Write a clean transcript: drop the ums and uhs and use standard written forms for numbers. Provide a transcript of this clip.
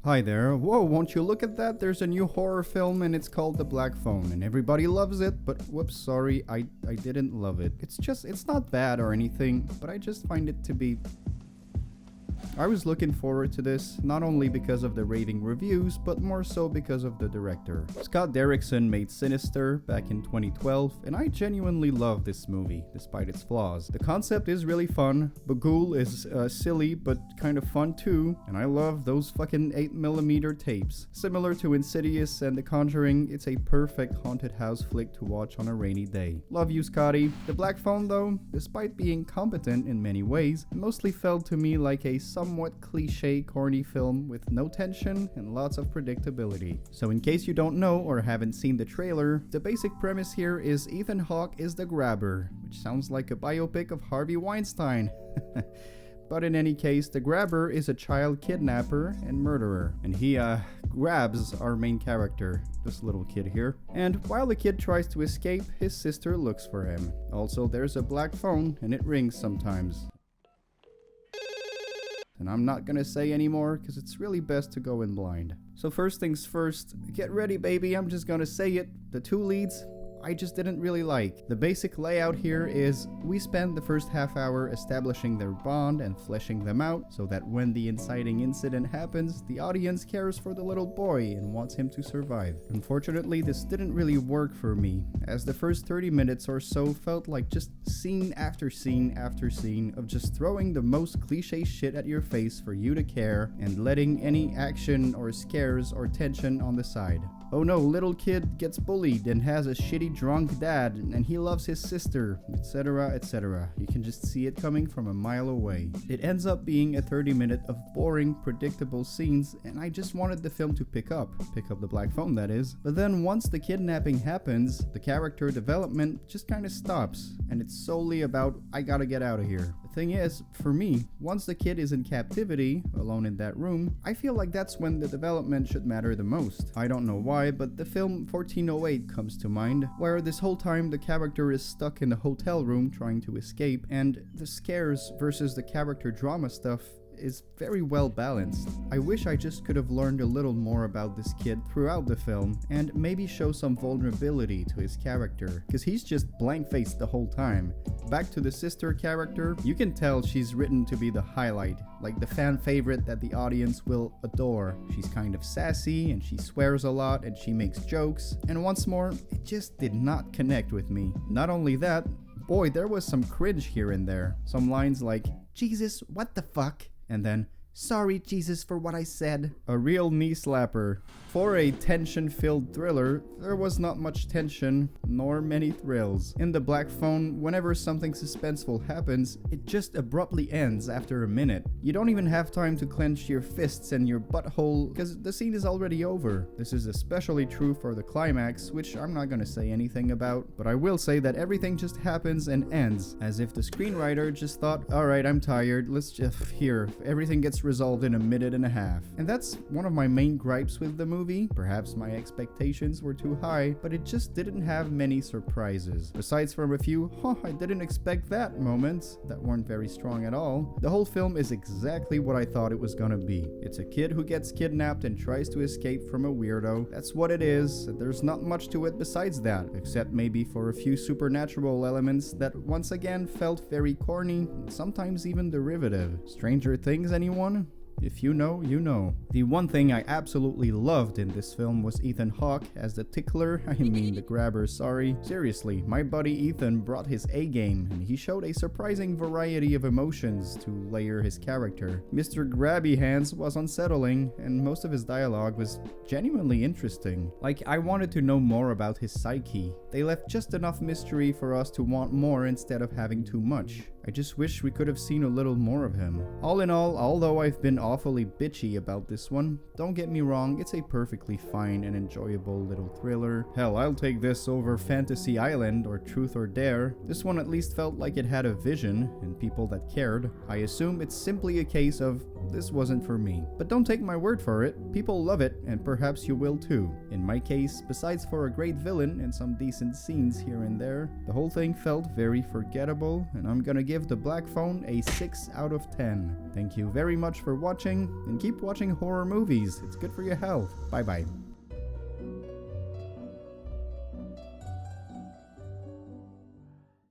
Hi there. Whoa, won't you look at that? There's a new horror film and it's called The Black Phone and everybody loves it, but whoops, sorry, I didn't love it. It's not bad or anything, but I just find it to be... I was looking forward to this, not only because of the raving reviews, but more so because of the director. Scott Derrickson made Sinister back in 2012, and I genuinely love this movie, despite its flaws. The concept is really fun, Bagul is silly, but kind of fun too, and I love those fucking 8mm tapes. Similar to Insidious and The Conjuring, it's a perfect haunted house flick to watch on a rainy day. Love you, Scotty. The Black Phone, though, despite being competent in many ways, mostly felt to me like a somewhat cliche, corny film with no tension and lots of predictability. So in case you don't know or haven't seen the trailer, the basic premise here is Ethan Hawke is the grabber, which sounds like a biopic of Harvey Weinstein. But in any case, the grabber is a child kidnapper and murderer, and he grabs our main character, this little kid here. And while the kid tries to escape, his sister looks for him. Also, there's a black phone and it rings sometimes. And I'm not gonna say anymore because it's really best to go in blind. So first things first, get ready baby, I'm just gonna say it. The two leads, I just didn't really like. The basic layout here is we spend the first half hour establishing their bond and fleshing them out so that when the inciting incident happens, the audience cares for the little boy and wants him to survive. Unfortunately, this didn't really work for me, as the first 30 minutes or so felt like just scene after scene after scene of just throwing the most cliche shit at your face for you to care and letting any action or scares or tension on the side. Oh no, little kid gets bullied and has a shitty drunk dad and he loves his sister, etc, etc. You can just see it coming from a mile away. It ends up being a 30-minute of boring, predictable scenes, and I just wanted the film to pick up the black phone, that is. But then once the kidnapping happens, the character development just kind of stops, and it's solely about, I gotta get out of here. The thing is, for me, once the kid is in captivity, alone in that room, I feel like that's when the development should matter the most. I don't know why, but the film 1408 comes to mind, where this whole time the character is stuck in the hotel room trying to escape, and the scares versus the character drama stuff is very well balanced. I wish I just could have learned a little more about this kid throughout the film and maybe show some vulnerability to his character, because he's just blank-faced the whole time. Back to the sister character, you can tell she's written to be the highlight, like the fan favorite that the audience will adore. She's kind of sassy and she swears a lot and she makes jokes, and once more, it just did not connect with me. Not only that, boy, there was some cringe here and there. Some lines like, "Jesus, what the fuck?" and then, "Sorry, Jesus, for what I said." A real knee slapper. For a tension-filled thriller, there was not much tension, nor many thrills. In The Black Phone, whenever something suspenseful happens, it just abruptly ends after a minute. You don't even have time to clench your fists and your butthole, because the scene is already over. This is especially true for the climax, which I'm not gonna say anything about, but I will say that everything just happens and ends, as if the screenwriter just thought, alright, I'm tired, let's just, here, everything gets resolved in a minute and a half. And that's one of my main gripes with the movie. Perhaps my expectations were too high, but it just didn't have many surprises. Besides from a few, I didn't expect that moments that weren't very strong at all, the whole film is exactly what I thought it was gonna be. It's a kid who gets kidnapped and tries to escape from a weirdo. That's what it is. There's not much to it besides that, except maybe for a few supernatural elements that once again felt very corny, and sometimes even derivative. Stranger Things, anyone? If you know, you know. The one thing I absolutely loved in this film was Ethan Hawke as the tickler, the grabber, sorry. Seriously, my buddy Ethan brought his A-game, and he showed a surprising variety of emotions to layer his character. Mr. Grabby Hands was unsettling, and most of his dialogue was genuinely interesting. Like, I wanted to know more about his psyche. They left just enough mystery for us to want more instead of having too much. I just wish we could have seen a little more of him. All in all, although I've been awfully bitchy about this one, don't get me wrong, it's a perfectly fine and enjoyable little thriller. Hell, I'll take this over Fantasy Island or Truth or Dare. This one at least felt like it had a vision and people that cared. I assume it's simply a case of, this wasn't for me. But don't take my word for it, people love it, and perhaps you will too. In my case, besides for a great villain and some decent scenes here and there, the whole thing felt very forgettable, and I'm gonna give give The Black Phone a 6 out of 10. Thank you very much for watching, and keep watching horror movies. It's good for your health. Bye bye.